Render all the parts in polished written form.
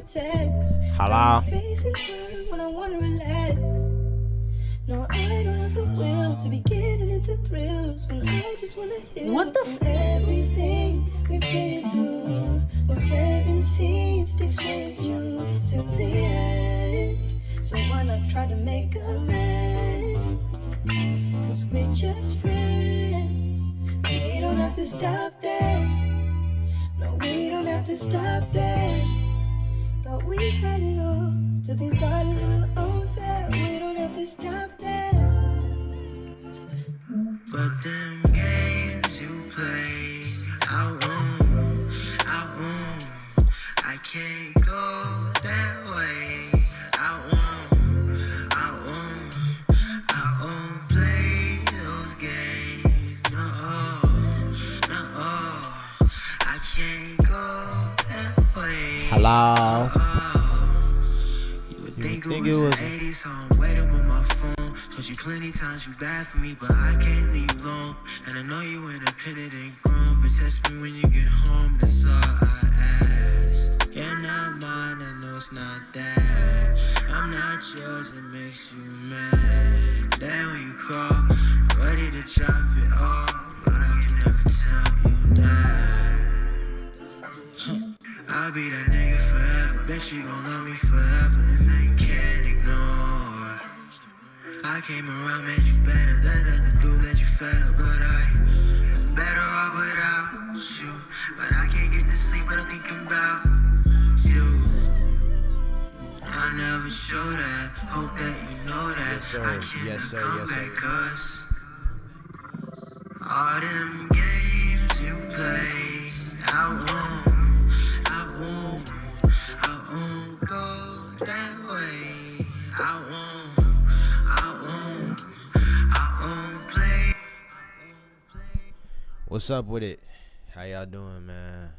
a text. Hello. Facing time when I wanna relax. No, I don't have the will to be getting into thrills when I just wanna hear What the everything we've been through. What heaven sees sticks with you till the end. So why not try to make amends? Cause we're just friends. We don't have to stop there. No, we don't have to stop there. Thought we had it all till things got a little unfair. We don't have to stop there. But them games you play, I won't, I can't go that way. I won't play those games. No, I can't go that way. Hello. You would think it was an 80s song, waiting on my phone. Told you plenty times you bad for me, but I can't leave you alone. And I know you independent and grown, but text me when you get home, that's all I ask. You're not mine, I know it's not that. I'm not yours, it makes you mad. Then when you call, I'm ready to drop it off, but I can never tell you that. I'll be that nigga forever, bet you gon' love me forever, and they can't ignore. I came around, made you better, that other dude let you better, but I'm better off without you. But I can't get to sleep, but I'm thinking about you. I never show that, hope that you know that. Yes, sir. I can't Yes, sir. come Yes, sir. back, cause all them games you play, I won't go that way. I won't play. What's up with it? How y'all doing, man?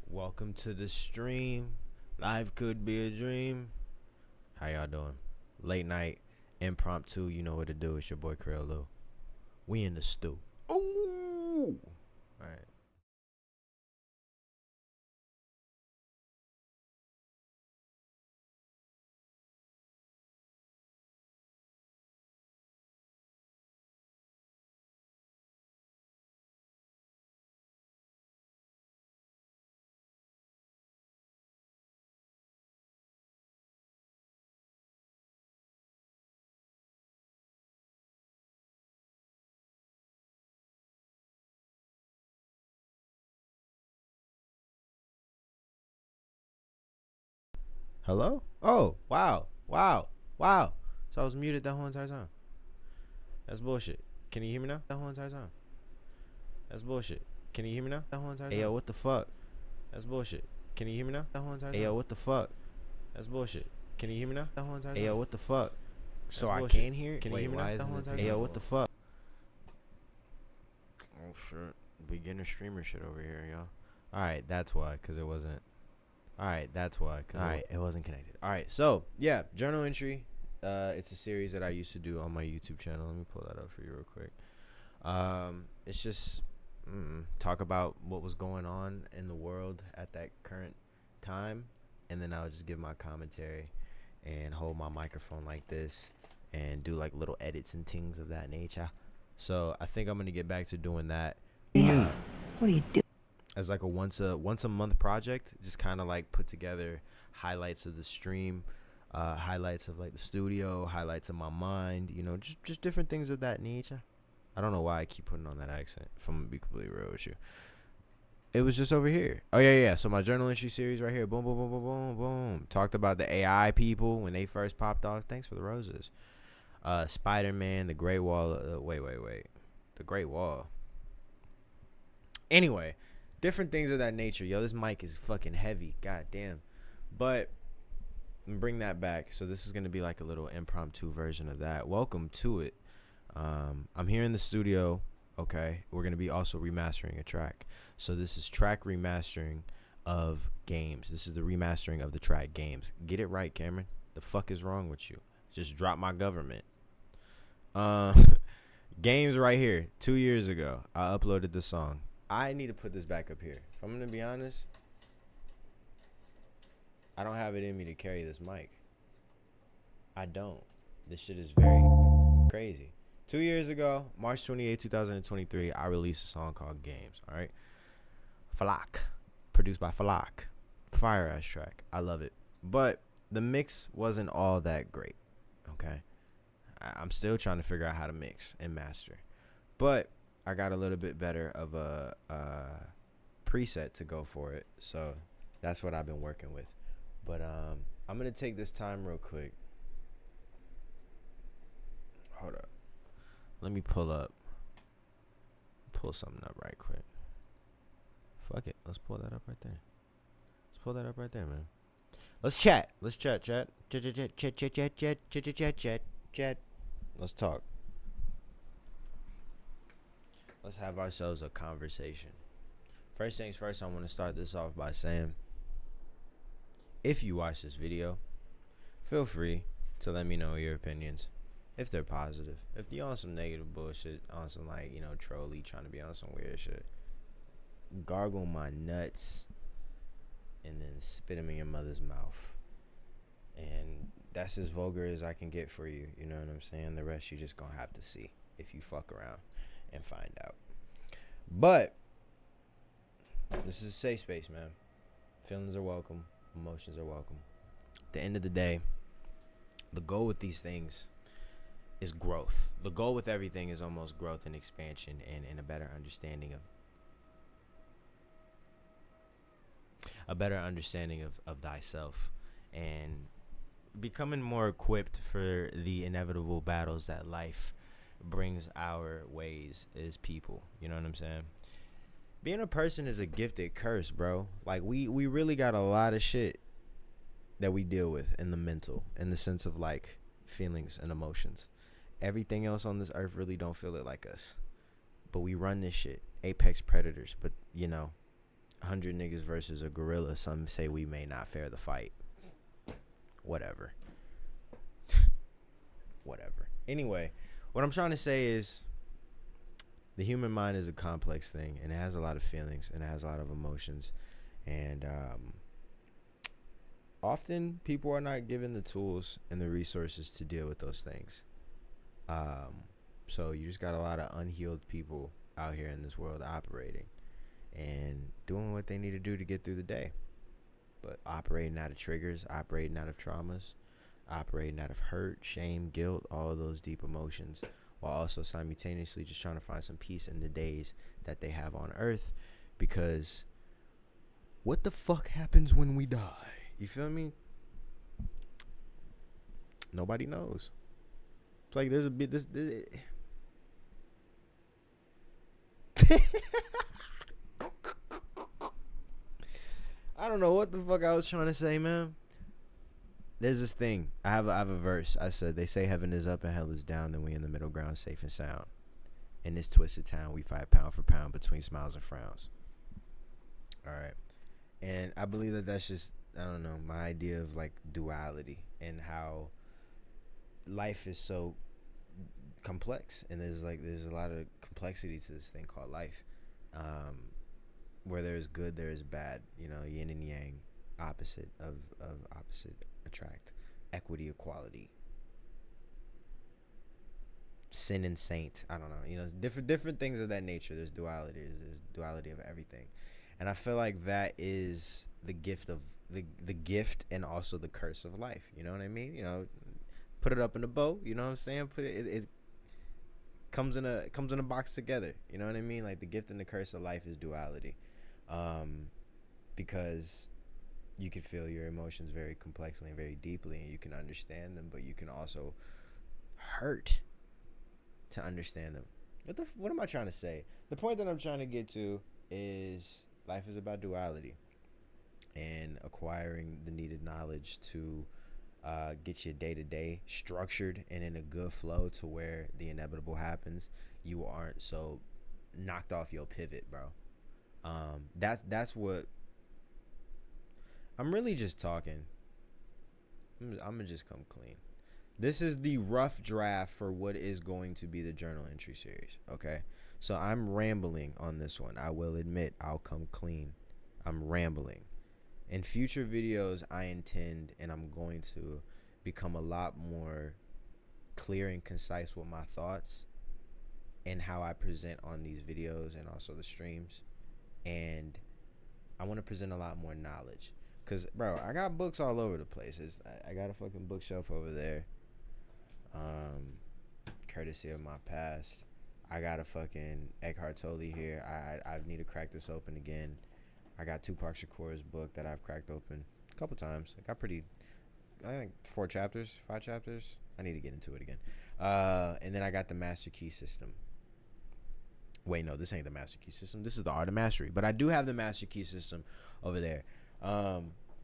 Welcome to the stream. Life could be a dream. How y'all doing? Late night, impromptu, you know what to do. It's your boy Creo loo. We in the stew. Ooh! Alright. Hello? Oh, wow. So I was muted that whole entire time. That's bullshit. Can you hear me now? That whole entire time. That's bullshit. Can you hear me now? That whole entire time. Hey, yo, what the fuck? That's bullshit. Can you hear me now? That whole entire time. Hey, yo, what the fuck? That's bullshit. Can you hear me now? That whole entire time. Hey, yo, what the fuck? So I can hear it? Can you hear me now? That whole entire time. Hey, yo, what the fuck? Oh, shit. Beginner streamer shit over here, y'all. Alright, that's why, because it wasn't. Alright, that's why. Alright, it wasn't connected. Alright, so, yeah, journal entry. It's a series that I used to do on my YouTube channel. Let me pull that up for you real quick. It's just talk about what was going on in the world at that current time, and then I would just give my commentary and hold my microphone like this and do like little edits and things of that nature. So I think I'm gonna get back to doing that. What do you do? As like a once a month project, just kind of like put together highlights of the stream, highlights of like the studio, highlights of my mind, you know, just different things of that nature. I don't know why I keep putting on that accent, if I'm gonna be completely real with you. It was just over here. Oh yeah. So my journal entry series right here, boom, boom, boom, boom, boom, boom. Talked about the AI people when they first popped off. Thanks for the roses. Spider-Man, the Great Wall. Wait. The Great Wall. Anyway, different things of that nature. Yo, this mic is fucking heavy. God damn. But bring that back. So this is going to be like a little impromptu version of that. Welcome to it. I'm here in the studio. Okay. We're going to be also remastering a track. So this is track remastering of games. This is the remastering of the track games. Get it right, Cameron. The fuck is wrong with you? Just drop my government. Games right here. 2 years ago, I uploaded the song. I need to put this back up here. If I'm going to be honest, I don't have it in me to carry this mic. I don't. This shit is very crazy. 2 years ago, March 28, 2023, I released a song called Games, all right? Falak. Produced by Falak. Fire ass track. I love it. But the mix wasn't all that great, okay? I'm still trying to figure out how to mix and master. But I got a little bit better of a preset to go for it. So that's what I've been working with. But I'm going to take this time real quick. Hold up. Let me pull something up right quick. Fuck it. Let's pull that up right there. Let's pull that up right there, man. Let's chat. Let's chat. Let's talk. Let's have ourselves a conversation. First things first, I want to start this off by saying, if you watch this video, feel free to let me know your opinions. If they're positive. If you're on some negative bullshit, on some like, trolly, trying to be on some weird shit, gargle my nuts and then spit them in your mother's mouth. And that's as vulgar as I can get for you. You know what I'm saying? The rest you just gonna have to see if you fuck around and find out. But this is a safe space, man. Feelings are welcome. Emotions are welcome. At the end of the day, the goal with these things is growth. The goal with everything is almost growth and expansion and a better understanding of thyself, and becoming more equipped for the inevitable battles that life brings our ways as people. You know what I'm saying? Being a person is a gifted curse, bro. Like we really got a lot of shit that we deal with in the mental, in the sense of like feelings and emotions. Everything else on this earth really don't feel it like us. But we run this shit. Apex predators. But, 100 niggas versus a gorilla. Some say we may not fare the fight. Whatever. Whatever. Anyway, what I'm trying to say is the human mind is a complex thing. And it has a lot of feelings. And it has a lot of emotions. And often people are not given the tools and the resources to deal with those things. So you just got a lot of unhealed people out here in this world operating and doing what they need to do to get through the day, but operating out of triggers, operating out of traumas, operating out of hurt, shame, guilt, all of those deep emotions, while also simultaneously just trying to find some peace in the days that they have on earth. Because what the fuck happens when we die? You feel me? Nobody knows. It's like there's a bit this I don't know what the fuck I was trying to say, man. There's this thing. I have a verse. I said, they say heaven is up and hell is down, then we in the middle ground safe and sound. In this twisted town, we fight pound for pound between smiles and frowns. All right. And I believe that that's just, I don't know, my idea of like duality and how life is so complex, and there's a lot of complexity to this thing called life. Where there's good, there is bad. Yin and yang, opposite of opposite attract. Equity, equality. Sin and saint. I don't know. Different things of that nature. There's duality. There's duality of everything, and I feel like that is the gift of the gift and also the curse of life. You know what I mean? Put it up in a bow. You know what I'm saying? Put it comes in a box together. You know what I mean? Like the gift and the curse of life is duality. Because you can feel your emotions very complexly and very deeply, and you can understand them, but you can also hurt to understand them. What am I trying to say? The point that I'm trying to get to is life is about duality and acquiring the needed knowledge to get your day-to-day structured and in a good flow to where the inevitable happens. You aren't so knocked off your pivot, bro. That's what I'm really just talking. I'm gonna just come clean. This is the rough draft for what is going to be the journal entry series. Okay, so I'm rambling on this one. I will admit I'll come clean. I'm rambling, In future videos, I intend, and I'm going to become a lot more clear and concise with my thoughts and how I present on these videos and also the streams. And I want to present a lot more knowledge. Because, bro, I got books all over the place. I got a fucking bookshelf over there. Courtesy of my past. I got a fucking Eckhart Tolle here. I need to crack this open again. I got Tupac Shakur's book that I've cracked open a couple times. I think 5 chapters. I need to get into it again. And then I got the Master Key System. Wait, no, this ain't the Master Key System. This is the Art of Mastery. But I do have the Master Key System over there.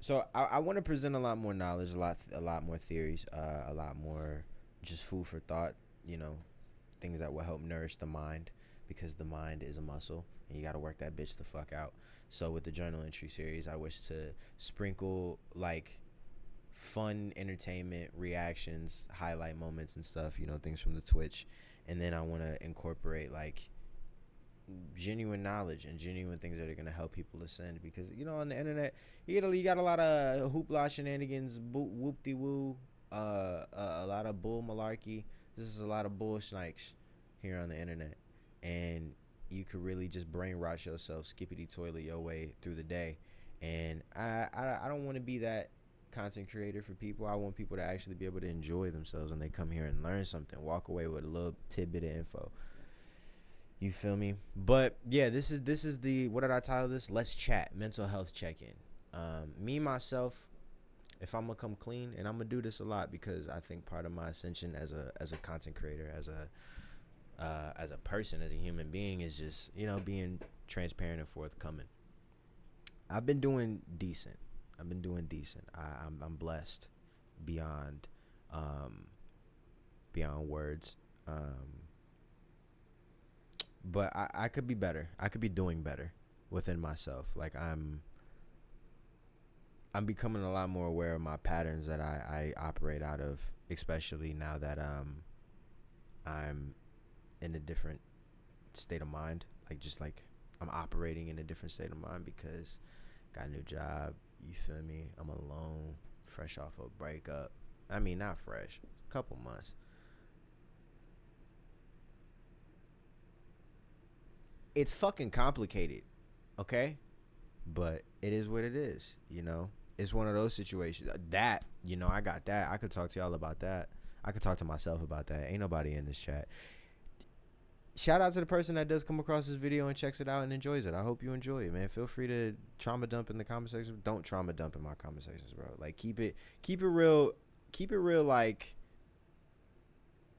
So I want to present a lot more knowledge, a lot more theories, a lot more just food for thought, things that will help nourish the mind, because the mind is a muscle and you got to work that bitch the fuck out. So with the journal entry series, I wish to sprinkle like fun entertainment reactions, highlight moments and stuff, things from the Twitch. And then I want to incorporate like genuine knowledge and genuine things that are going to help people ascend, because on the internet you got a lot of hoopla shenanigans, whoop-de-woo, a lot of bull malarkey. This is a lot of bull snipes here on the internet, and you could really just brain rot yourself, skippity toilet your way through the day. And I don't want to be that content creator for people. I want people to actually be able to enjoy themselves when they come here and learn something, walk away with a little tidbit of info. You feel me? But yeah, this is the, what did I title this? Let's Chat, mental health check-in. Me, myself, if I'm gonna come clean, and I'm gonna do this a lot because I think part of my ascension as a content creator, as a person, as a human being, is just being transparent and forthcoming. I've been doing decent. I'm blessed beyond words. But I could be better. I could be doing better within myself. Like I'm becoming a lot more aware of my patterns that I operate out of, especially now that I'm in a different state of mind. Like I'm operating in a different state of mind because got a new job. You feel me? I'm alone, fresh off a breakup. I mean, not fresh, a couple months. It's fucking complicated, okay? But it is what it is, It's one of those situations that, I got that. I could talk to y'all about that. I could talk to myself about that. Ain't nobody in this chat. Shout out to the person that does come across this video and checks it out and enjoys it. I hope you enjoy it, man. Feel free to trauma dump in the comment section. Don't trauma dump in my comment sections, bro. Like keep it real, like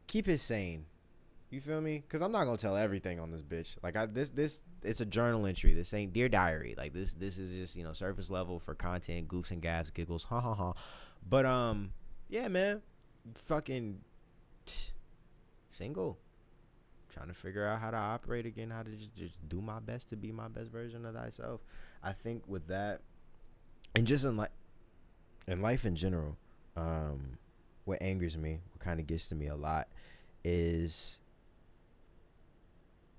keep it sane. You feel me? Because I'm not gonna tell everything on this bitch. Like this it's a journal entry. This ain't Dear Diary. Like this is just surface level for content, goofs and gaffs, giggles, ha ha ha. But yeah, man, fucking single, trying to figure out how to operate again, how to just do my best to be my best version of thyself. I think with that, and just in life in general, what angers me, what kind of gets to me a lot, is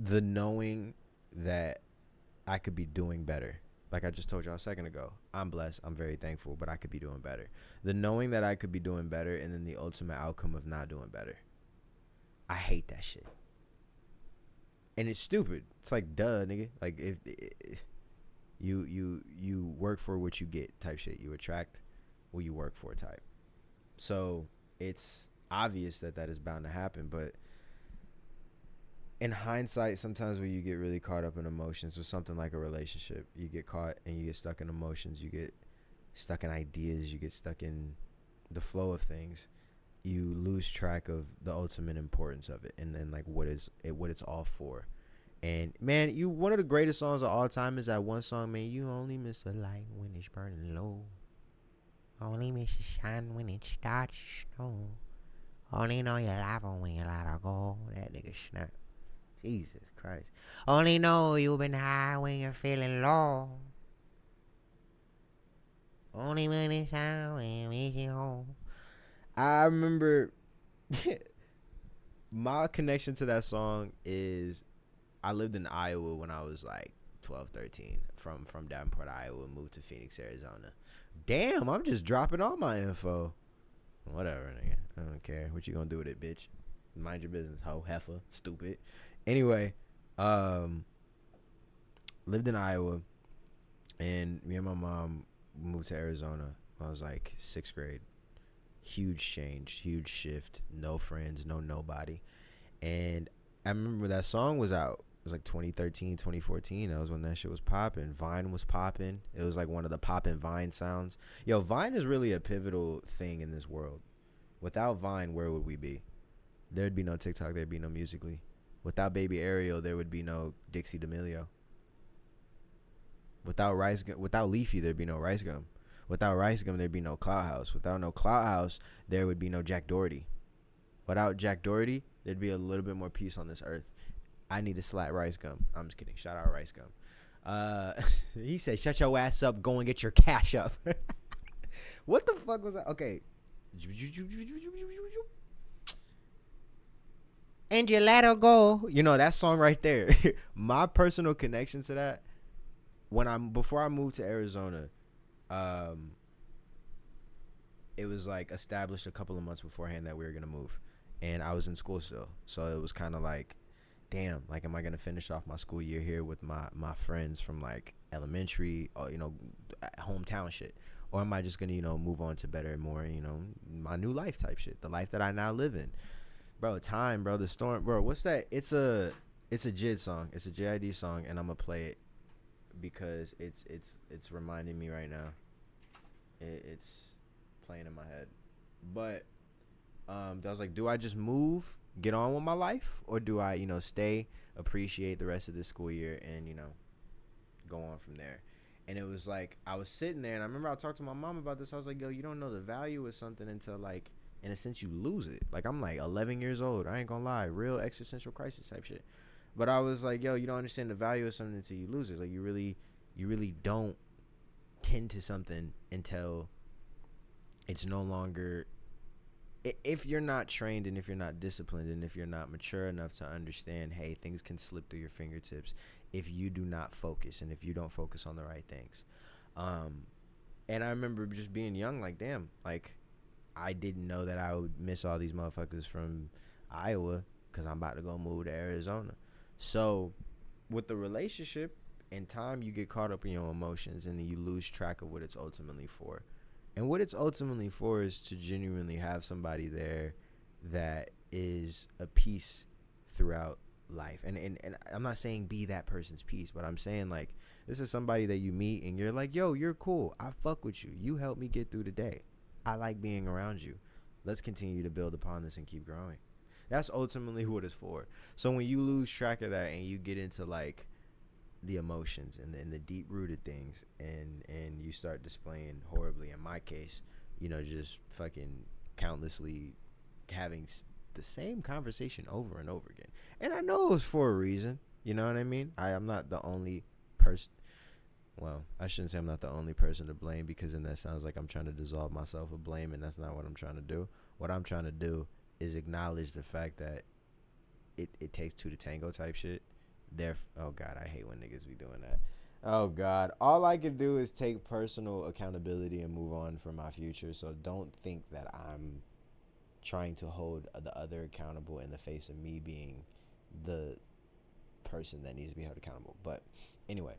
the knowing that I could be doing better. Like I just told y'all a second ago, I'm blessed, I'm very thankful, but I could be doing better. The knowing that I could be doing better, and then the ultimate outcome of not doing better. I hate that shit. And it's stupid. It's like, duh, nigga. Like if you work for what you get type shit. You attract what you work for type. So it's obvious that is bound to happen, but in hindsight, sometimes when you get really caught up in emotions with something like a relationship, you get caught and you get stuck in emotions, you get stuck in ideas, you get stuck in the flow of things, you lose track of the ultimate importance of it, and then like what it's all for. And man, one of the greatest songs of all time is that one song, man, you only miss the light when it's burning low, only miss the shine when it starts to snow, only know you're alive when you let her go. That nigga snap. Jesus Christ. Only know you've been high when you're feeling low. Only when it's out when you miss you home. I remember my connection to that song is I lived in Iowa when I was like 12, 13 from Davenport, Iowa, moved to Phoenix, Arizona. Damn, I'm just dropping all my info. Whatever, nigga. I don't care. What you gonna do with it, bitch? Mind your business, hoe, heifer, stupid. Anyway, lived in Iowa, and me and my mom moved to Arizona when I was like 6th grade. Huge change, huge shift. No friends, no nobody. And I remember that song was out. It was like 2013, 2014. That was when that shit was popping. Vine was popping. It was like one of the popping Vine sounds. Yo, Vine is really a pivotal thing in this world. Without Vine, where would we be? There'd be no TikTok. There'd be no Musical.ly. Without Baby Ariel, there would be no Dixie D'Amelio. Without Leafy, there'd be no Rice Gum. Without Rice Gum, there'd be no Cloud House. Without no Cloud House, there would be no Jack Doherty. Without Jack Doherty, there'd be a little bit more peace on this earth. I need to slap Rice Gum. I'm just kidding. Shout out Rice Gum. He said, shut your ass up. Go and get your cash up. What the fuck was that? Okay. And you let her go. You know, that song right there. My personal connection to that, before I moved to Arizona, it was like established a couple of months beforehand that we were going to move. And I was in school still. So it was kind of like, damn, like, am I going to finish off my school year here with my friends from like elementary or, hometown shit? Or am I just going to, move on to better and more, my new life type shit, the life that I now live in? Bro, Time, bro, The Storm, bro, what's that? It's a JID song. It's a JID song, and I'm going to play it because it's reminding me right now. It's playing in my head. But I was like, do I just move, get on with my life, or do I, stay, appreciate the rest of this school year, and, go on from there? And it was like, I was sitting there, and I remember I talked to my mom about this. I was like, yo, you don't know the value of something until, like, in a sense, you lose it. Like, I'm like 11 years old. I ain't gonna lie. Real existential crisis type shit. But I was like, yo, you don't understand the value of something until you lose it. Like, you really don't tend to something until it's no longer, if you're not trained and if you're not disciplined and if you're not mature enough to understand, hey, things can slip through your fingertips if you do not focus and if you don't focus on the right things. And I remember just being young, like, damn, like, I didn't know that I would miss all these motherfuckers from Iowa because I'm about to go move to Arizona. So with the relationship, in time, you get caught up in your emotions and then you lose track of what it's ultimately for. And what it's ultimately for is to genuinely have somebody there that is a piece throughout life. And I'm not saying be that person's piece, but I'm saying, like, this is somebody that you meet and you're like, yo, you're cool. I fuck with you. You help me get through the day. I like being around you. Let's continue to build upon this and keep growing. That's ultimately what it's for. So when you lose track of that and you get into, like, the emotions and the deep rooted things and you start displaying horribly, in my case, just fucking countlessly having the same conversation over and over again. And I know it was for a reason. You know what I mean? I'm not the only person. Well, I shouldn't say I'm not the only person to blame, because then that sounds like I'm trying to dissolve myself of blame, and that's not what I'm trying to do. What I'm trying to do is acknowledge the fact that it takes two to tango type shit. Oh, God, I hate when niggas be doing that. Oh, God. All I can do is take personal accountability and move on for my future, so don't think that I'm trying to hold the other accountable in the face of me being the person that needs to be held accountable. But anyway,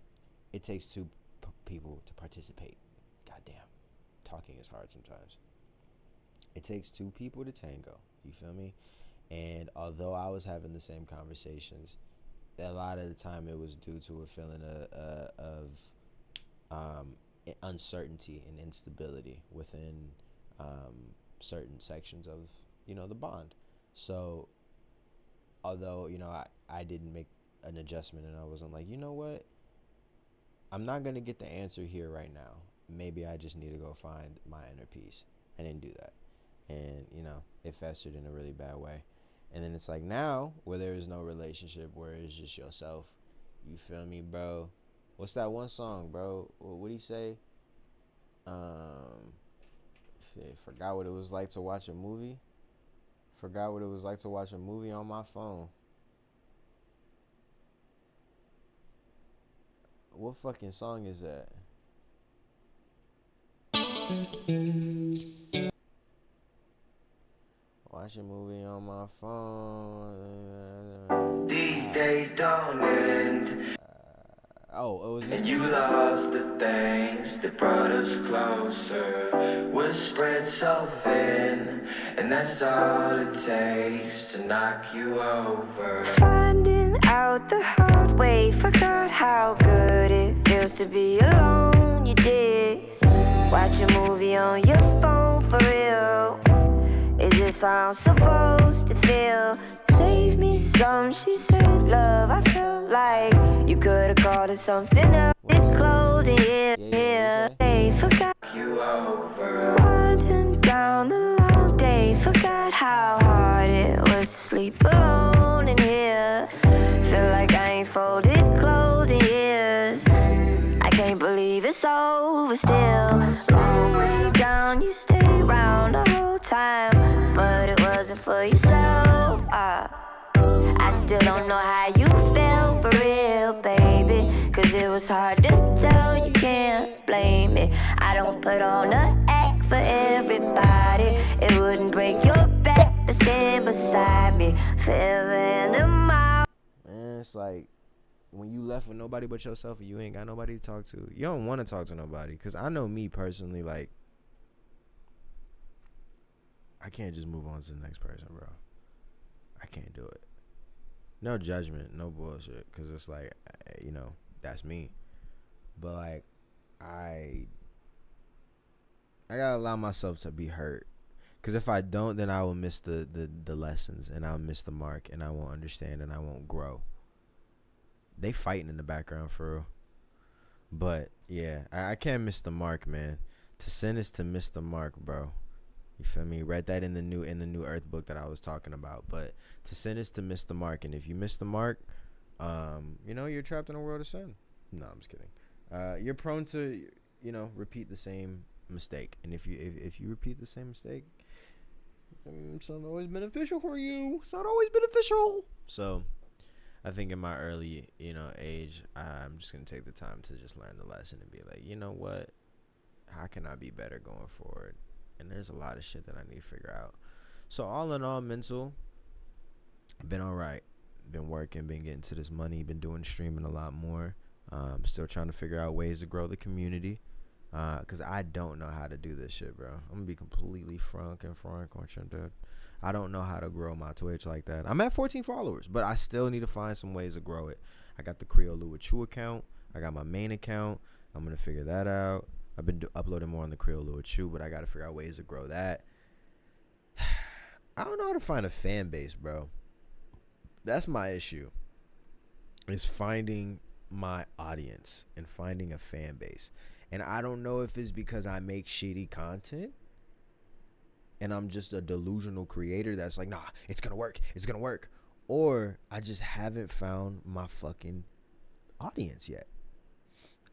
it takes two people to participate. Goddamn, talking is hard sometimes. It takes two people to tango. You feel me? And although I was having the same conversations, a lot of the time it was due to a feeling of uncertainty and instability within certain sections of the bond. So although I didn't make an adjustment and I wasn't like, you know what, I'm not going to get the answer here right now. Maybe I just need to go find my inner peace. I didn't do that. And, it festered in a really bad way. And then it's like now, where there is no relationship, where it's just yourself. You feel me, bro? What's that one song, bro? What'd he say? Forgot what it was like to watch a movie. Forgot what it was like to watch a movie on my phone. What fucking song is that? Watch a movie on my phone. These days don't end. Oh, it was this And you music. lost the things that brought us closer. We're spread so thin, and that's all it takes to knock you over. Finding out the hard way, forgot how good it feels to be alone. You did. Watch a movie on your phone for real. Is this how I'm supposed to feel? Save me some, she said, love. I felt like you could've called it something else. It's closing, yeah. They forgot You over. winding down the long day. Forgot how hard it was to sleep alone in here. Feel like I ain't folded clothes in years. I can't believe it's over still. Long way down, you stayed around the whole time, but it wasn't for yourself. I still don't know how you felt for real, baby, 'cause it was hard to tell, you can't blame me. I don't put on an act for everybody. It wouldn't break your back to stand beside me forever and a mile. Man, it's like when you left with nobody but yourself and you ain't got nobody to talk to. You don't want to talk to nobody. Because I know me personally, like, I can't just move on to the next person, bro. I can't do it. No judgment, no bullshit. Because it's like, you know, that's me. But, like, I gotta allow myself to be hurt. Because if I don't, then I will miss the lessons. And I'll miss the mark. And I won't understand. And I won't grow. They fighting in the background for real. But, yeah, I can't miss the mark, man. To sin is to miss the mark, bro. You feel me? Read that in the new Earth book that I was talking about. But to sin is to miss the mark, and if you miss the mark, you know, you're trapped in a world of sin. No, I'm just kidding. You're prone to, you know, repeat the same mistake, and if you repeat the same mistake, it's not always beneficial for you. It's not always beneficial. So, I think in my early, you know, age, I'm just gonna take the time to just learn the lesson and be like, you know what? How can I be better going forward? And there's a lot of shit that I need to figure out. So all in all, mental, been all right. Been working, been getting to this money, been doing streaming a lot more. Still trying to figure out ways to grow the community. Cause I don't know how to do this shit, bro. I'm gonna be completely frank with you, dude. I don't know how to grow my Twitch like that. I'm at 14 followers, but I still need to find some ways to grow it. I got the Creo loo Achoo account. I got my main account. I'm gonna figure that out. I've been uploading more on the Creo loo Achoo, but I gotta figure out ways to grow that. I don't know how to find a fan base, bro. That's my issue. Is finding my audience and finding a fan base. And I don't know if it's because I make shitty content and I'm just a delusional creator that's like, nah, it's gonna work. Or I just haven't found my fucking audience yet.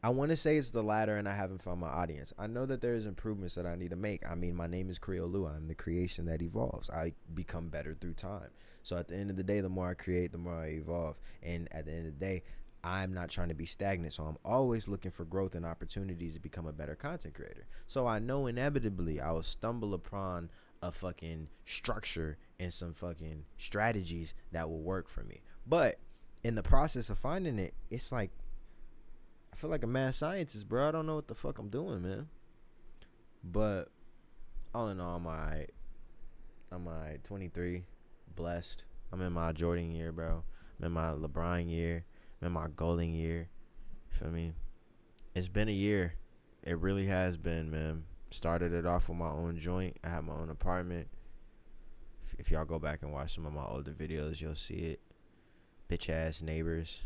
I want to say it's the latter and I haven't found my audience. I know that there's improvements that I need to make. I mean, my name is Creo loo. I'm the creation that evolves. I become better through time. So at the end of the day, the more I create, the more I evolve. And at the end of the day, I'm not trying to be stagnant. So I'm always looking for growth and opportunities to become a better content creator. So I know inevitably I will stumble upon a fucking structure and some fucking strategies that will work for me. But in the process of finding it, it's like, I feel like a mad scientist, bro. I don't know what the fuck I'm doing, man. But all in all, I'm alright. I'm alright. 23, blessed. I'm in my Jordan year, bro. I'm in my LeBron year. I'm in my Golden year. Feel me? It's been a year. It really has been, man. Started it off with my own joint. I had my own apartment. If y'all go back and watch some of my older videos, you'll see it. Bitch ass neighbors.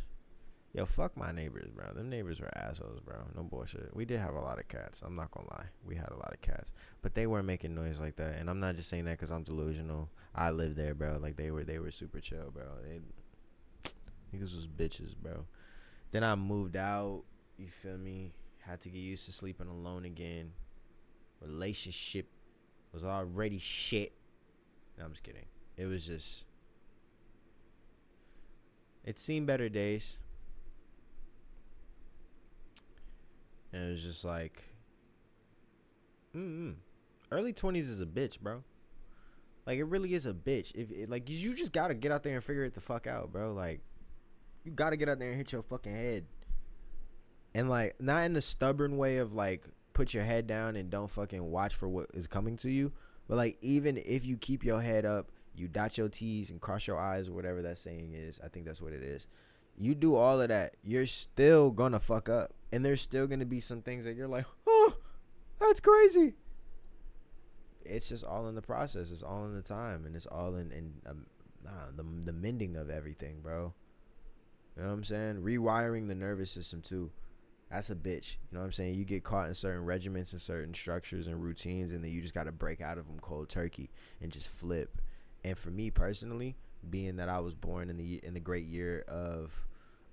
Yo, fuck my neighbors, bro. Them neighbors were assholes, bro. No bullshit. We did have a lot of cats. I'm not gonna lie. We had a lot of cats. But they weren't making noise like that. And I'm not just saying that because I'm delusional. I lived there, bro. Like, they were super chill, bro. Niggas was bitches, bro. Then I moved out. You feel me? Had to get used to sleeping alone again. Relationship was already shit. No, I'm just kidding. It was just... It's seen better days. And it was just like, early 20s is a bitch, bro. Like, it really is a bitch. Like, you just gotta get out there and figure it the fuck out, bro. Like, you gotta get out there and hit your fucking head. And, like, not in the stubborn way of, like, put your head down and don't fucking watch for what is coming to you. But, like, even if you keep your head up, you dot your T's and cross your I's, or whatever that saying is. I think that's what it is. You do all of that, you're still gonna fuck up. And there's still gonna be some things that you're like, oh, that's crazy. It's just all in the process. It's all in the time. And it's all in the mending of everything, bro. You know what I'm saying? Rewiring the nervous system, too. That's a bitch. You know what I'm saying? You get caught in certain regiments and certain structures and routines, and then you just got to break out of them cold turkey and just flip. And for me personally, being that I was born in the great year of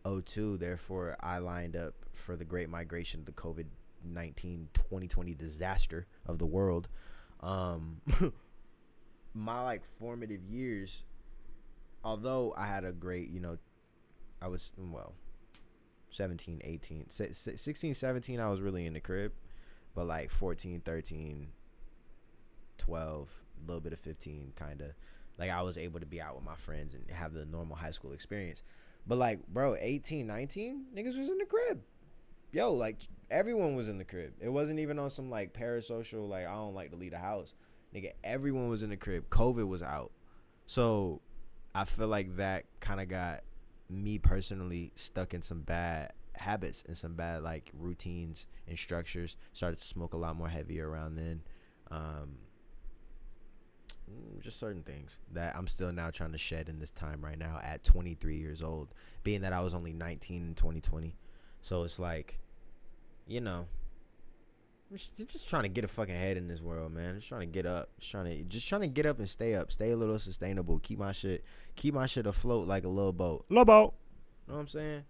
'02, therefore I lined up for the great migration, the COVID-19 2020 disaster of the world. My like formative years, although I had a great, I was, 17, 18, 16, 17, I was really in the crib, but like 14, 13, 12, a little bit of 15, kind of, like I was able to be out with my friends and have the normal high school experience. But like, bro, 18, 19, niggas was in the crib. Yo, like, everyone was in the crib. It wasn't even on some, like, parasocial, like, I don't like to leave the house. Nigga, everyone was in the crib. COVID was out. So, I feel like that kind of got me personally stuck in some bad habits and some bad, like, routines and structures. Started to smoke a lot more heavy around then. Just certain things that I'm still now trying to shed in this time right now at 23 years old, being that I was only 19 in 2020. So it's like, just trying to get a fucking head in this world, man. Just trying to get up. Just trying to get up and stay up. Stay a little sustainable. Keep my shit afloat like a little boat. Little boat. Know what I'm saying?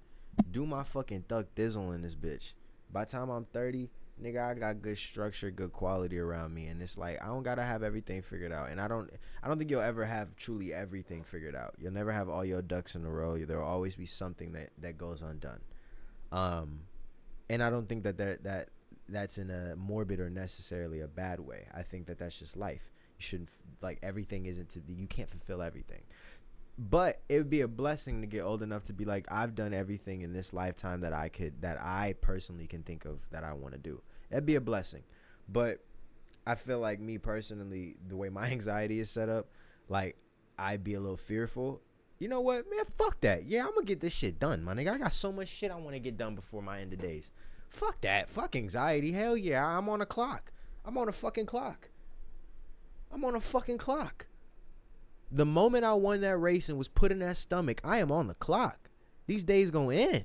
Do my fucking thug thizzle in this bitch. By the time I'm 30, nigga, I got good structure, good quality around me, and it's like I don't gotta have everything figured out, and I don't think you'll ever have truly everything figured out. You'll never have all your ducks in a row. There'll always be something that goes undone. And I don't think that's in a morbid or necessarily a bad way. I think that that's just life. You shouldn't, like, everything isn't you can't fulfill everything. But it would be a blessing to get old enough to be like, I've done everything in this lifetime that I personally can think of that I want to do. That'd be a blessing. But I feel like me personally, the way my anxiety is set up, like, I'd be a little fearful. You know what, man? Fuck that. Yeah, I'm gonna get this shit done, my nigga. I got so much shit I want to get done before my end of days. Fuck that. Fuck anxiety. Hell yeah, I'm on a clock. I'm on a fucking clock. The moment I won that race and was put in that stomach, I am on the clock. These days gonna end.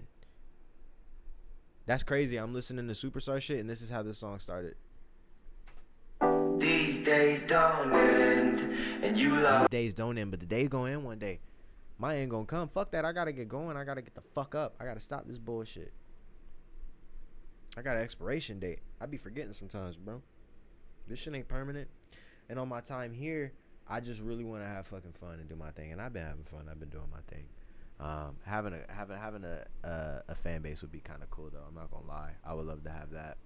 That's crazy. I'm listening to Superstar shit, and this is how this song started. These days don't end, and you love. These days don't end, but the day's gonna end one day. My end gonna come. Fuck that. I gotta get going. I gotta get the fuck up. I gotta stop this bullshit. I got an expiration date. I be forgetting sometimes, bro. This shit ain't permanent. And on my time here, I just really want to have fucking fun and do my thing. And I've been having fun. I've been doing my thing. Having a fan base would be kind of cool, though. I'm not gonna lie. I would love to have that.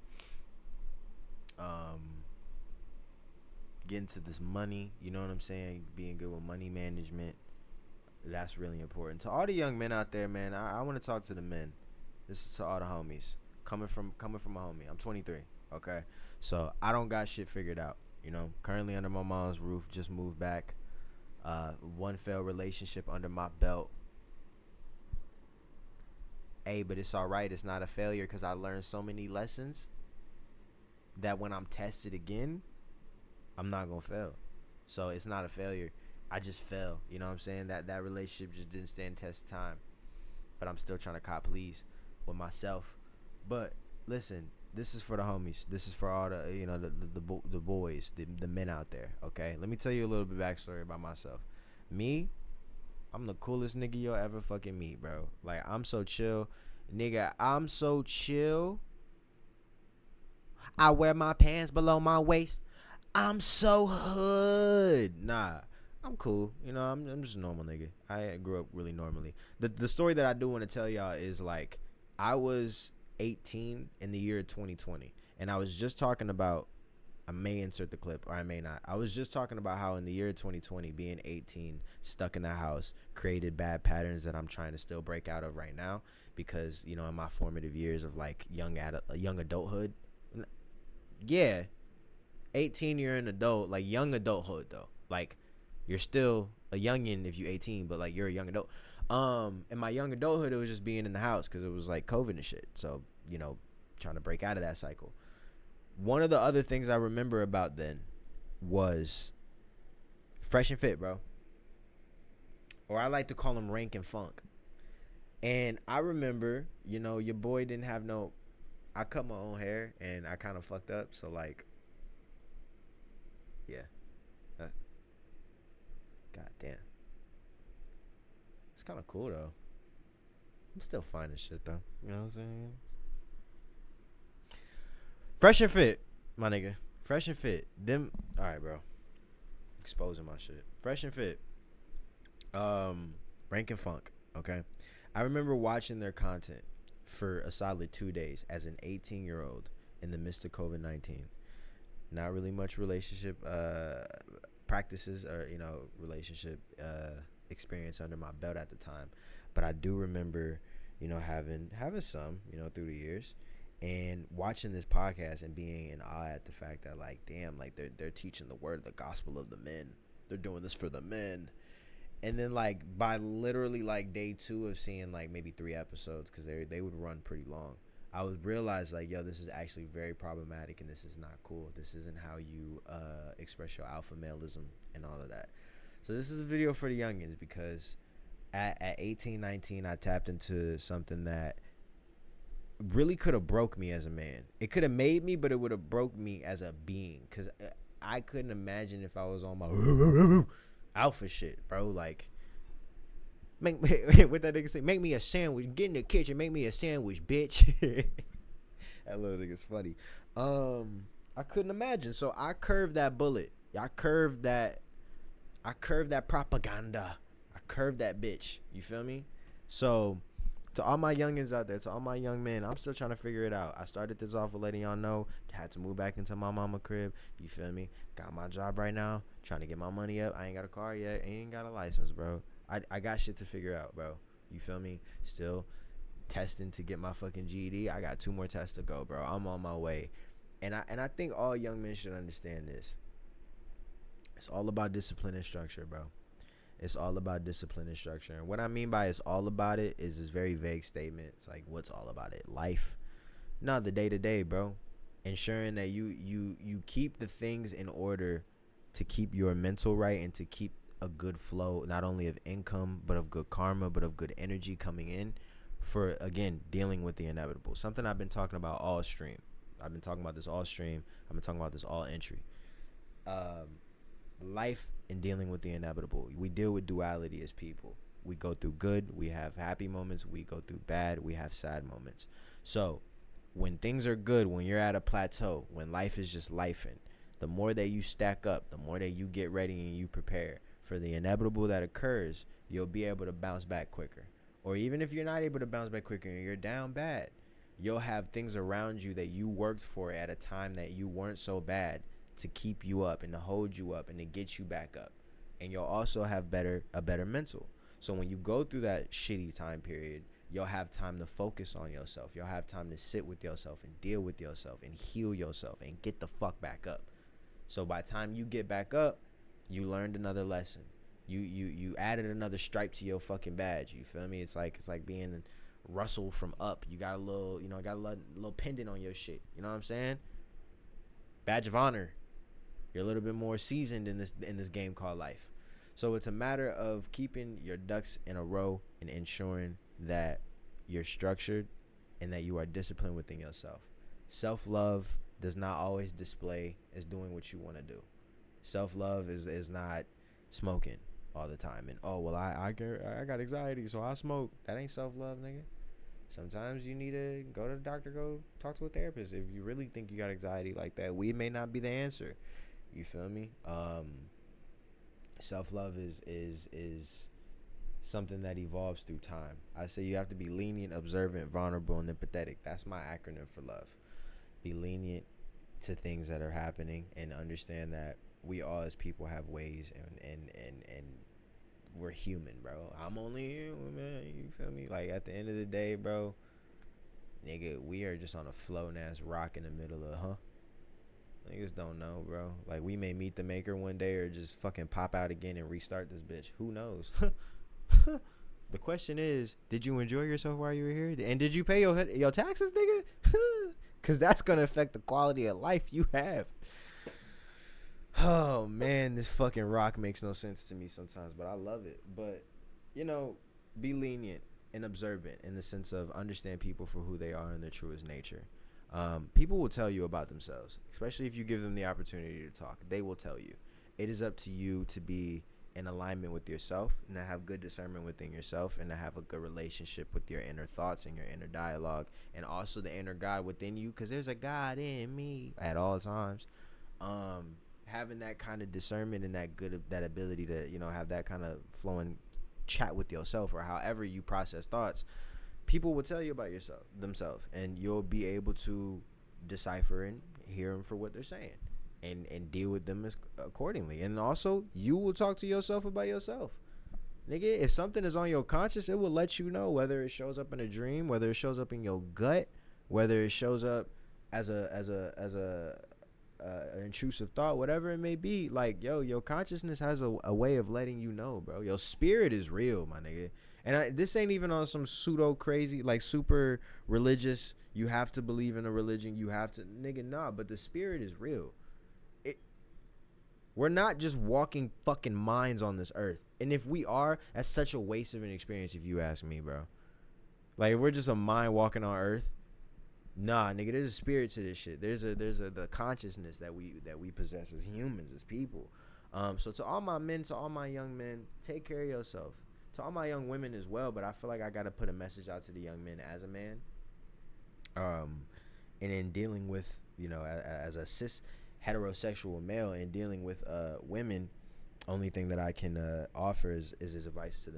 Getting to this money, you know what I'm saying? Being good with money management. That's really important. To all the young men out there, man, I want to talk to the men. This is to all the homies. Coming from a homie. I'm 23, okay? So I don't got shit figured out, Currently under my mom's roof, just moved back. One failed relationship under my belt. Hey, but it's all right. It's not a failure because I learned so many lessons that when I'm tested again, I'm not going to fail. So it's not a failure. I just fell. You know what I'm saying? That relationship just didn't stand test of time. But I'm still trying to cop please with myself. But listen, this is for the homies. This is for all the the boys, the men out there. Okay, let me tell you a little bit backstory about myself. Me, I'm the coolest nigga you'll ever fucking meet, bro. Like, I'm so chill, nigga. I'm so chill. I wear my pants below my waist. I'm so hood. Nah, I'm cool. I'm just a normal nigga. I grew up really normally. The story that I do want to tell y'all is, like, I was 18 in the year 2020. And I was just talking about, I may insert the clip or I may not. I was just talking about how in the year 2020, being 18, stuck in the house, created bad patterns that I'm trying to still break out of right now. Because, you know, in my formative years of like young adulthood, yeah, 18, you're an adult, like young adulthood though. Like you're still a youngin' if you're 18, but like you're a young adult. In my young adulthood, it was just being in the house because it was like COVID and shit. So, you know, trying to break out of that cycle. One of the other things I remember about then was Fresh and Fit, bro. Or I like to call him Rank and Funk. And I remember, you know, your boy didn't have no, I cut my own hair and I kind of fucked up. So like, yeah. God damn. It's kind of cool though. I'm still fine as shit though. You know what I'm saying? Fresh and Fit, my nigga. Fresh and Fit. Them. All right, bro. Exposing my shit. Fresh and Fit. Rank and Funk. Okay. I remember watching their content for a solid 2 days as an 18-year-old in the midst of COVID-19. Not really much relationship practices or, you know, relationship experience under my belt at the time. But I do remember, you know, having some, you know, through the years. And watching this podcast and being in awe at the fact that, like, damn, like, they're teaching the word, the gospel of the men. They're doing this for the men. And then, like, by literally, like, day 2 of seeing, like, maybe 3 episodes, because they would run pretty long, I would realize, like, yo, this is actually very problematic, and this is not cool. This isn't how you express your alpha maleism and all of that. So this is a video for the youngins, because at 18, 19, I tapped into something that really could have broke me as a man. It could have made me, but it would have broke me as a being, because I couldn't imagine if I was on my alpha shit, bro. Like, what that nigga say? Make me a sandwich. Get in the kitchen. Make me a sandwich, bitch. That little nigga's funny. I couldn't imagine. So I curved that bullet. I curved that propaganda. I curved that bitch. You feel me? So to all my youngins out there, to all my young men, I'm still trying to figure it out. I started this off with letting y'all know. Had to move back into my mama crib. You feel me? Got my job right now. Trying to get my money up. I ain't got a car yet. Ain't got a license, bro. I got shit to figure out, bro. You feel me? Still testing to get my fucking GED. I got 2 more tests to go, bro. I'm on my way. And I think all young men should understand this. It's all about discipline and structure, bro. It's all about discipline and structure. And what I mean by it's all about it is this very vague statement. It's like, what's all about it? Life. No, the day-to-day, bro. Ensuring that you keep the things in order to keep your mental right and to keep a good flow, not only of income, but of good karma, but of good energy coming in for, again, dealing with the inevitable. Something I've been talking about all stream. I've been talking about this all stream. I've been talking about this all entry. Life and dealing with the inevitable. We deal with duality as people. We go through good, we have happy moments. We go through bad, we have sad moments. So when things are good, when you're at a plateau, when life is just lifing, the more that you stack up, the more that you get ready and you prepare for the inevitable that occurs, you'll be able to bounce back quicker. Or even if you're not able to bounce back quicker and you're down bad, you'll have things around you that you worked for at a time that you weren't so bad to keep you up and to hold you up and to get you back up. And you'll also have a better mental. So when you go through that shitty time period, you'll have time to focus on yourself. You'll have time to sit with yourself and deal with yourself and heal yourself and get the fuck back up. So by the time you get back up, you learned another lesson. You added another stripe to your fucking badge. You feel me? It's like being Russell from Up. You got a little, little pendant on your shit. You know what I'm saying? Badge of honor. You're a little bit more seasoned in this game called life. So it's a matter of keeping your ducks in a row and ensuring that you're structured and that you are disciplined within yourself. Self-love does not always display as doing what you want to do. Self-love is not smoking all the time. And, I got anxiety, so I smoke. That ain't self-love, nigga. Sometimes you need to go to the doctor, go talk to a therapist. If you really think you got anxiety like that, weed may not be the answer. You feel me? Self-love is something that evolves through time. I say you have to be lenient, observant, vulnerable, and empathetic. That's my acronym for love. Be lenient to things that are happening and understand that we all as people have ways, and we're human, bro. I'm only human, man. You feel me? Like, at the end of the day, bro, nigga, we are just on a floating ass rock in the middle of, niggas don't know, bro. Like, we may meet the maker one day or just fucking pop out again and restart this bitch. Who knows? The question is, did you enjoy yourself while you were here? And did you pay your taxes, nigga? Because that's going to affect the quality of life you have. Oh, man, this fucking rock makes no sense to me sometimes, but I love it. But, be lenient and observant in the sense of understand people for who they are in their truest nature. People will tell you about themselves, especially if you give them the opportunity to talk. They will tell you. It is up to you to be in alignment with yourself and to have good discernment within yourself and to have a good relationship with your inner thoughts and your inner dialogue and also the inner God within you, because there's a God in me at all times. Having that kind of discernment and that ability to have that kind of flowing chat with yourself, or however you process thoughts, people will tell you about themselves, and you'll be able to decipher and hear them for what they're saying and deal with them accordingly. And also, you will talk to yourself about yourself. Nigga, if something is on your conscience, it will let you know, whether it shows up in a dream, whether it shows up in your gut, whether it shows up as a intrusive thought, whatever it may be. Like, your consciousness has a way of letting you know, bro. Your spirit is real, my nigga. And this ain't even on some pseudo crazy, like super religious, you have to believe in a religion, you have to, nigga, nah, but the spirit is real. We're not just walking fucking minds on this earth. And if we are, that's such a waste of an experience, if you ask me, bro. Like, if we're just a mind walking on earth, nah, nigga, there's a spirit to this shit. There's the consciousness that we possess as humans, as people. So to all my men, to all my young men, take care of yourself. To all my young women as well, but I feel like I gotta put a message out to the young men as a man. And in dealing with, as a cis heterosexual male and dealing with women, only thing that I can offer is advice to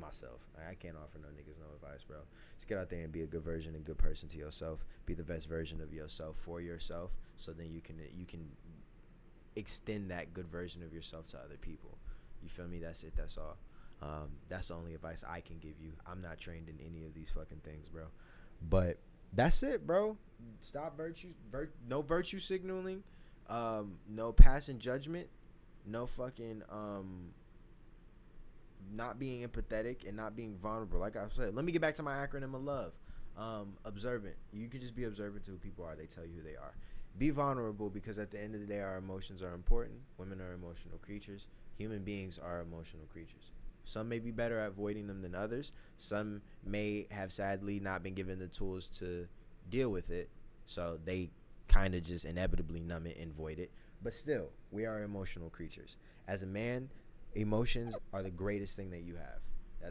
myself. I can't offer no niggas no advice, bro. Just get out there and be a good version and good person to yourself. Be the best version of yourself for yourself, so then you can extend that good version of yourself to other people. You feel me? That's it. That's all. That's the only advice I can give you. I'm not trained in any of these fucking things, bro. But that's it, bro. Stop no virtue signaling, no passing judgment, no fucking not being empathetic and not being vulnerable. Like I said, let me get back to my acronym of love. Observant. You can just be observant to who people are. They tell you who they are. Be vulnerable, because at the end of the day, our emotions are important. Women are emotional creatures. Human beings are emotional creatures. Some may be better at avoiding them than others. Some may have sadly not been given the tools to deal with it, so they kind of just inevitably numb it and void it. But still, we are emotional creatures. As a man, emotions are the greatest thing that you have.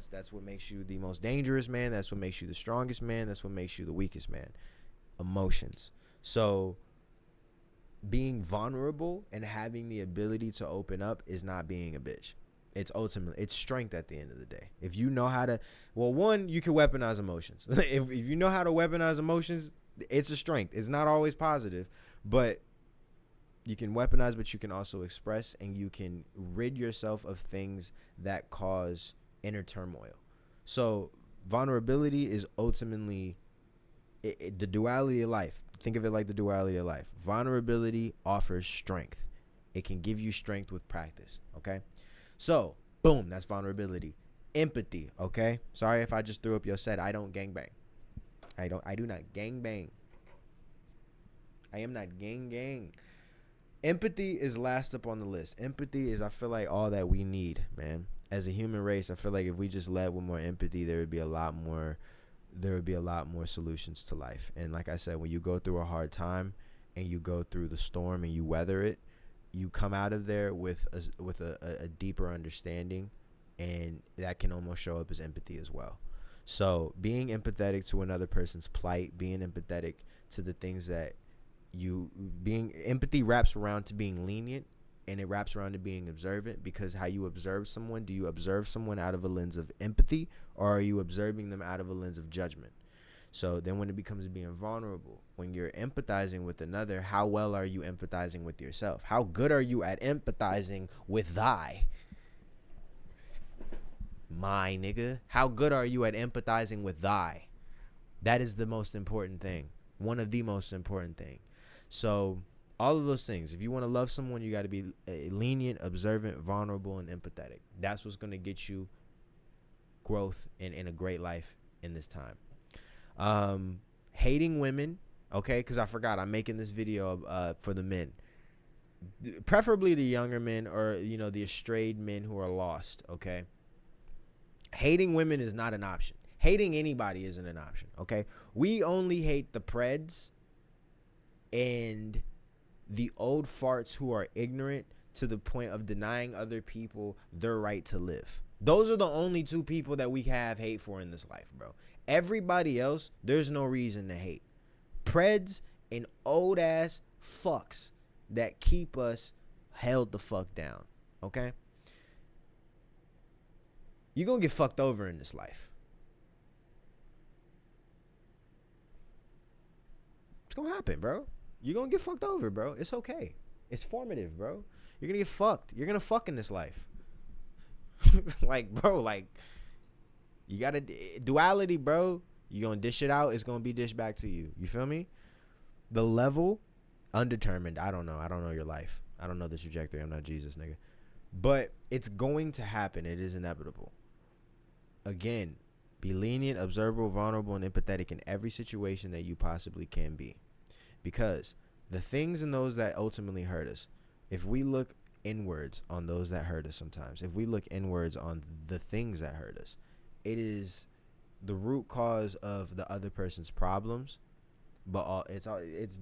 That's what makes you the most dangerous man. That's what makes you the strongest man. That's what makes you the weakest man. Emotions. So being vulnerable and having the ability to open up is not being a bitch. It's strength at the end of the day. If you know how to, one, you can weaponize emotions. if you know how to weaponize emotions, it's a strength. It's not always positive, but you can weaponize, but you can also express, and you can rid yourself of things that cause inner turmoil. So vulnerability is ultimately the duality of life. Think of it like the duality of life. Vulnerability offers strength. It can give you strength with practice, okay? So, boom, that's vulnerability. Empathy, okay? Sorry if I just threw up your set. I don't gangbang. I do not gangbang. I am not gang. Empathy is last up on the list. Empathy is, I feel like, all that we need, man. As a human race, I feel like if we just led with more empathy, there would be a lot more solutions to life. And like I said, when you go through a hard time and you go through the storm and you weather it, you come out of there with a deeper understanding, and that can almost show up as empathy as well. So being empathetic to another person's plight, being empathetic to the things that being empathy wraps around to being lenient and it wraps around to being observant, because how you observe someone, do you observe someone out of a lens of empathy, or are you observing them out of a lens of judgment? So then when it becomes being vulnerable, when you're empathizing with another, how well are you empathizing with yourself? How good are you at empathizing with thy? My nigga, how good are you at empathizing with thy? That is the most important thing. One of the most important thing. So all of those things, if you want to love someone, you got to be lenient, observant, vulnerable, and empathetic. That's what's going to get you growth in a great life in this time. Hating women, okay, because I forgot, I'm making this video for the men, preferably the younger men, or the estrayed men who are lost. Okay, hating women is not an option. Hating anybody isn't an option. Okay, we only hate the preds and the old farts who are ignorant to the point of denying other people their right to live. Those are the only two people that we have hate for in this life, bro. Everybody else, there's no reason to hate. Preds and old ass fucks that keep us held the fuck down. Okay? You're gonna get fucked over in this life. It's gonna happen, bro. You're gonna get fucked over, bro. It's okay. It's formative, bro. You're gonna get fucked. You're gonna fuck in this life. Like, bro, like, you gotta duality, bro. You gonna dish it out, it's gonna be dished back to you. You feel me? The level, undetermined. I don't know your life. I don't know the trajectory. I'm not Jesus, nigga. But it's going to happen. It is inevitable. Again, be lenient, observable, vulnerable, and empathetic in every situation that you possibly can be. Because the things and those that ultimately hurt us, if we look inwards on those that hurt us sometimes, if we look inwards on the things that hurt us, it is the root cause of the other person's problems. But it's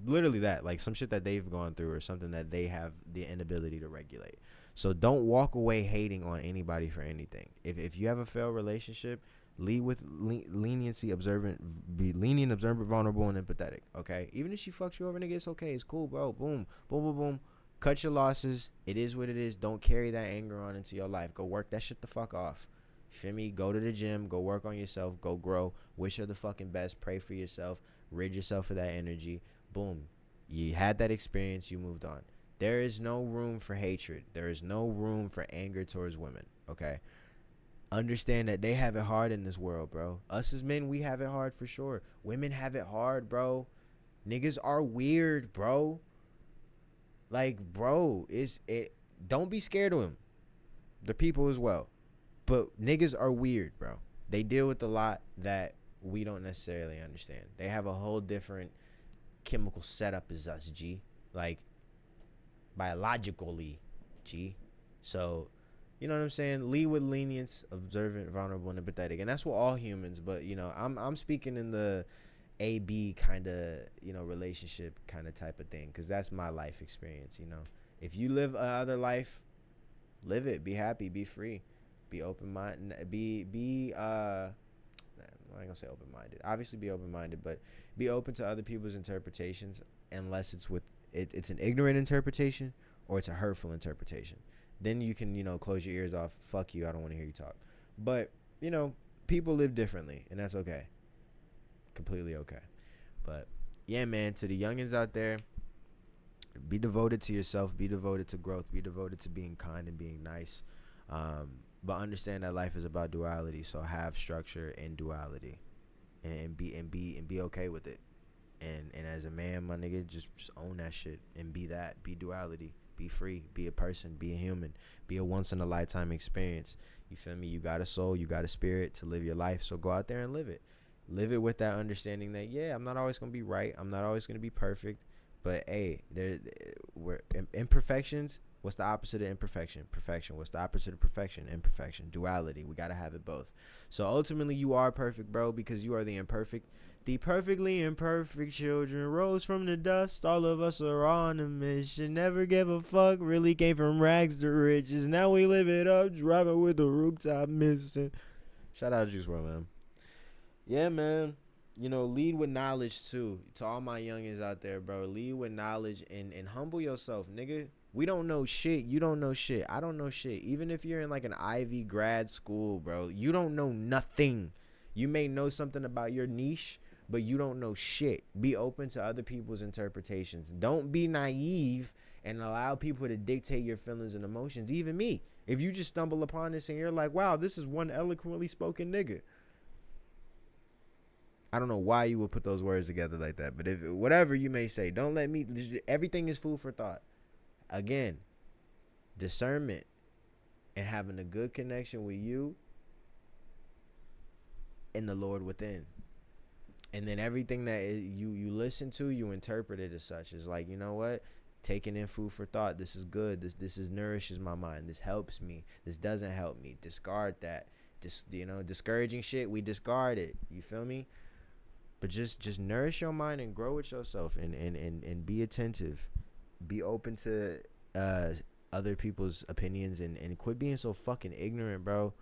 literally that, like some shit that they've gone through or something that they have the inability to regulate. So don't walk away hating on anybody for anything. If you have a failed relationship, lead with leniency, be lenient, observant, vulnerable, and empathetic. Okay, even if she fucks you over, nigga, it's okay. It's cool, bro. Boom, boom, boom, boom. Cut your losses. It is what it is. Don't carry that anger on into your life. Go work that shit the fuck off. You feel me? Go to the gym. Go work on yourself. Go grow. Wish her the fucking best. Pray for yourself. Rid yourself of that energy. Boom. You had that experience. You moved on. There is no room for hatred. There is no room for anger towards women. Okay? Understand that they have it hard in this world, bro. Us as men, we have it hard for sure. Women have it hard, bro. Niggas are weird, bro. Like, bro, don't be scared of them. The people as well. But niggas are weird, bro. They deal with a lot that we don't necessarily understand. They have a whole different chemical setup as us, G. Like, biologically, G. So, you know what I'm saying? Lead with lenience, observant, vulnerable, and empathetic. And that's what all humans, but, I'm speaking in the AB kind of, relationship kind of type of thing, because that's my life experience, If you live another life, live it. Be happy. Be free. Be open-minded. I ain't gonna say open-minded. Obviously, be open-minded, but be open to other people's interpretations, unless it's an ignorant interpretation or it's a hurtful interpretation. Then you can, close your ears off. Fuck you. I don't want to hear you talk. But, people live differently, and that's okay. Completely okay. But, yeah, man, to the youngins out there, be devoted to yourself. Be devoted to growth. Be devoted to being kind and being nice. But understand that life is about duality. So have structure and duality, and be okay with it. And as a man, my nigga, just own that shit and be that. Be duality. Be free. Be a person. Be a human. Be a once in a lifetime experience. You feel me? You got a soul. You got a spirit to live your life. So go out there and live it. Live it with that understanding that, yeah, I'm not always gonna be right. I'm not always gonna be perfect. But hey, we're imperfections. What's the opposite of imperfection? Perfection. What's the opposite of perfection? Imperfection. Duality. We gotta have it both. So ultimately, you are perfect, bro, because you are the imperfect. The perfectly imperfect children rose from the dust. All of us are on a mission. Never give a fuck. Really came from rags to riches. Now we live it up, driving with the rooftop missing. Shout out to Juice WRLD, man. Yeah, man. lead with knowledge too. To all my youngins out there, bro, lead with knowledge and humble yourself, nigga. We don't know shit. You don't know shit. I don't know shit. Even if you're in like an Ivy grad school, bro, you don't know nothing. You may know something about your niche, but you don't know shit. Be open to other people's interpretations. Don't be naive and allow people to dictate your feelings and emotions. Even me. If you just stumble upon this and you're like, wow, this is one eloquently spoken nigga. I don't know why you would put those words together like that, but if whatever you may say, don't let me. Everything is food for thought. Again, discernment and having a good connection with you and the Lord within. And then everything that you listen to, you interpret it as such. It's like, you know what? Taking in food for thought. This is good. This is nourishes my mind. This helps me. This doesn't help me. Discard that. Discouraging shit, we discard it. You feel me? But just nourish your mind and grow with yourself and be attentive. Be open to other people's opinions and quit being so fucking ignorant, bro.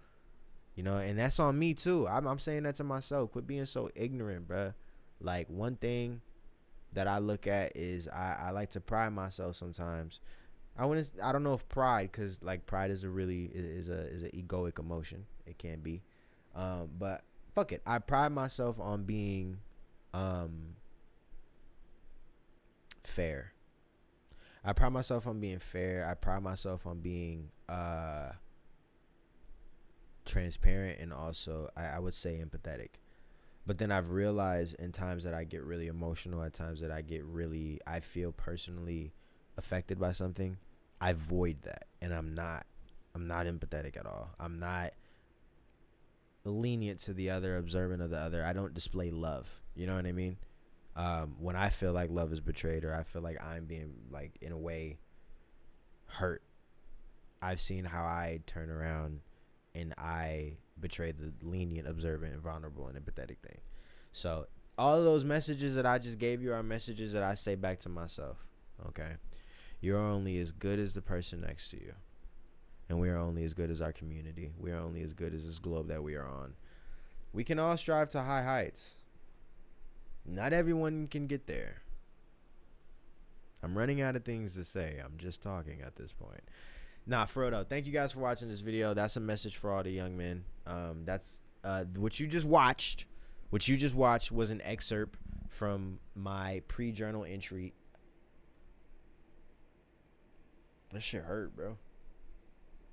And that's on me too. I'm saying that to myself. Quit being so ignorant, bro. Like, one thing that I look at is I like to pride myself sometimes. I don't know if pride, because like pride is a egoic emotion. It can be, but fuck it. I pride myself on being fair. I pride myself on being fair. I pride myself on being transparent and also I would say empathetic. But then I've realized in times that I get really emotional, at times that I feel personally affected by something, I void that, and I'm not empathetic at all. I'm not lenient to the other, observant of the other. I don't display love. You know what I mean? When I feel like love is betrayed, or I feel like I'm being, like, in a way hurt, I've seen how I turn around and I betray the lenient, observant, and vulnerable and empathetic thing. So all of those messages that I just gave you are messages that I say back to myself. Okay? You're only as good as the person next to you. And we are only as good as our community. We are only as good as this globe that we are on. We can all strive to high heights. Not everyone can get there. I'm running out of things to say. I'm just talking at this point. Nah, for real though. Thank you guys for watching this video. That's a message for all the young men. That's what you just watched. What you just watched was an excerpt from my pre-journal entry. That shit hurt, bro.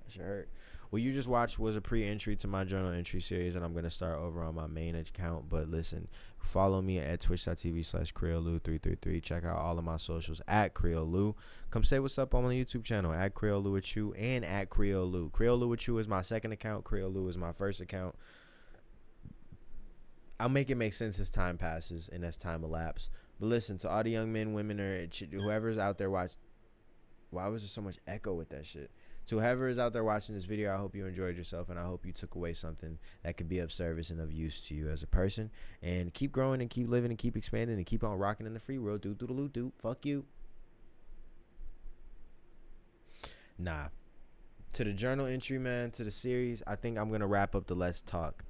That shit hurt. What you just watched was a pre-entry to my journal entry series, and I'm going to start over on my main account. But listen, follow me at twitch.tv/Creo loo 333. Check out all of my socials at Creo loo. Come say what's up on my YouTube channel at Creo loo Achoo and at Creo loo. Creo loo Achoo is my second account. Creo loo is my first account. I'll make it make sense as time passes and as time elapses. But listen, to all the young men, women, or whoever's out there watching. Why was there so much echo with that shit? To whoever is out there watching this video, I hope you enjoyed yourself, and I hope you took away something that could be of service and of use to you as a person. And keep growing and keep living and keep expanding and keep on rocking in the free world. Do. Fuck you. Nah. To the journal entry, man, to the series, I think I'm gonna wrap up the Let's Talk.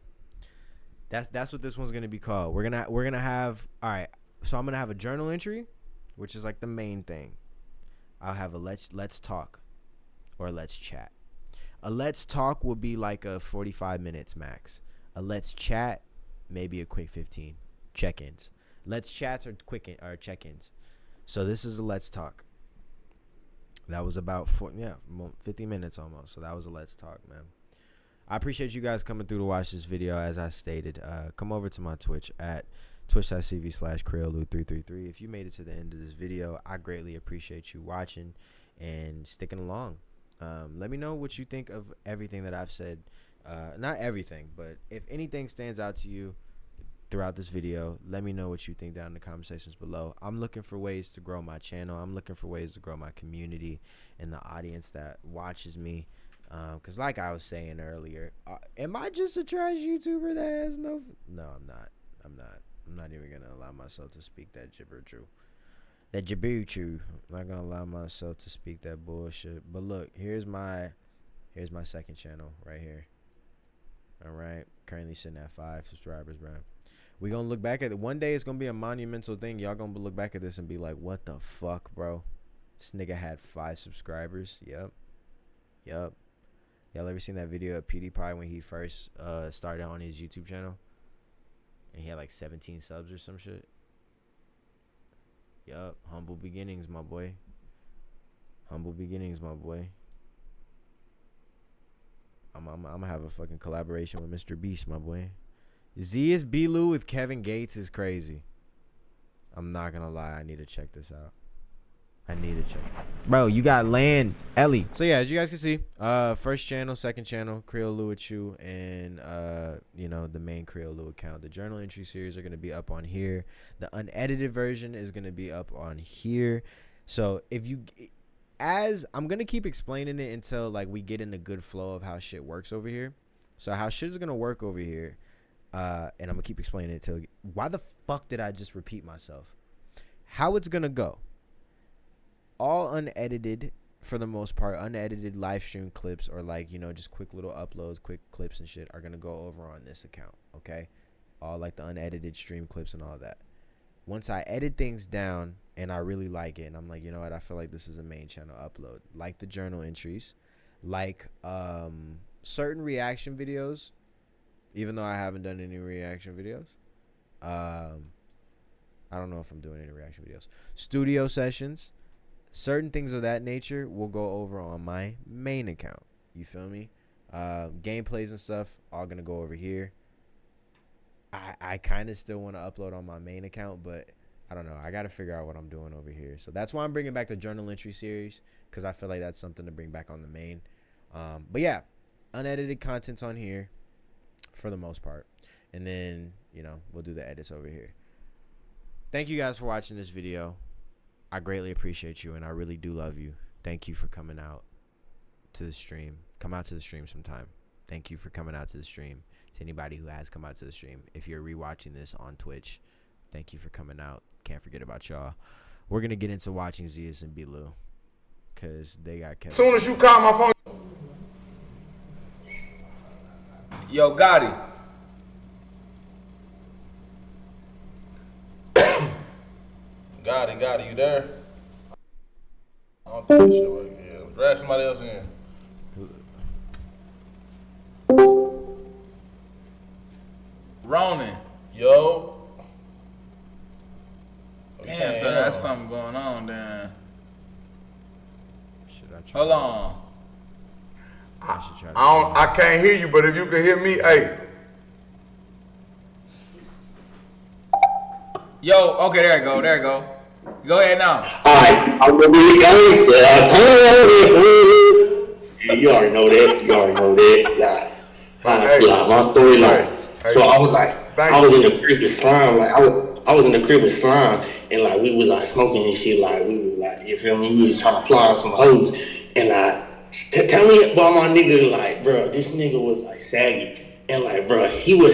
That's what this one's gonna be called. We're gonna have, all right. So I'm gonna have a journal entry, which is like the main thing. I'll have a let's talk. Or let's chat. A let's talk will be like a 45 minutes max. A let's chat, maybe a quick 15 check-ins. Let's chats are check-ins. So this is a let's talk. That was about 50 minutes almost. So that was a let's talk, man. I appreciate you guys coming through to watch this video. As I stated, come over to my Twitch at twitch.tv/Creo loo 333. If you made it to the end of this video, I greatly appreciate you watching and sticking along. Let me know what you think of everything that I've said. Not everything, but if anything stands out to you throughout this video, let me know what you think down in the conversations below. I'm looking for ways to grow my channel. I'm looking for ways to grow my community and the audience that watches me. Because like I was saying earlier, am I just a trash YouTuber that has no... No, I'm not. I'm not even going to allow myself to speak that gibber-true. That Jabuchu. I'm not gonna allow myself to speak that bullshit. But look, here's my second channel right here. All right, currently sitting at 5 subscribers, bro. We gonna look back at it. One day it's gonna be a monumental thing. Y'all gonna look back at this and be like, what the fuck, bro? This nigga had 5 subscribers. Yep. Y'all ever seen that video of PewDiePie when he first started on his YouTube channel? And he had like 17 subs or some shit. Yup. Humble beginnings, my boy. Humble beginnings, my boy. I'm gonna have a fucking collaboration with Mr. Beast, my boy. Creo with Kevin Gates is crazy. I'm not gonna lie. I need to check this out. Bro, you got land, Ellie. So yeah, as you guys can see, first channel, second channel, Creo loo Achoo, and you know, the main Creo loo account. The journal entry series are gonna be up on here. The unedited version is gonna be up on here. So if you, as I'm gonna keep explaining it until like we get in the good flow of how shit works over here. So how shit is gonna work over here, and I'm gonna keep explaining it till. Why the fuck did I just repeat myself? How it's gonna go. All unedited, for the most part, unedited live stream clips or like, you know, just quick little uploads, quick clips and shit are going to go over on this account, okay? All like the unedited stream clips and all that. Once I edit things down and I really like it and I'm like, you know what, I feel like this is a main channel upload. Like the journal entries, like certain reaction videos, even though I haven't done any reaction videos. I don't know if I'm doing any reaction videos. Studio sessions. Certain things of that nature will go over on my main account. You feel me? Gameplays and stuff all gonna go over here. I kind of still want to upload on my main account, but I don't know. I gotta figure out what I'm doing over here. So that's why I'm bringing back the journal entry series, because I feel like that's something to bring back on the main. But yeah, unedited content's on here for the most part, and then, you know, we'll do the edits over here. Thank you guys for watching this video. I greatly appreciate you, and I really do love you. Thank you for coming out to the stream. Come out to the stream sometime. Thank you for coming out to the stream. To anybody who has come out to the stream, if you're rewatching this on Twitch, thank you for coming out. Can't forget about y'all. We're gonna get into watching Zeus and Creo, cause they got kept. As soon as you call my phone, yo, Gotti. Gotti, you there? I don't think that shit work. Yeah, drag somebody else in. Ronan. Yo. Damn, so that's something going on then. Should I try? Hold on. I can't hear you, but if you can hear me, hey. Yo, okay, there you go. Go ahead now. Alright, I'm gonna be the guy. You already know that. Yeah. My storyline. So I was like, I was in the crib with Slime. Like I was in the crib with Slime, and like we was like smoking and shit. Like we was like, you feel me? We was trying to climb some hoes, and tell me about my nigga. Like, bro, this nigga was like saggy, and like, bro, he was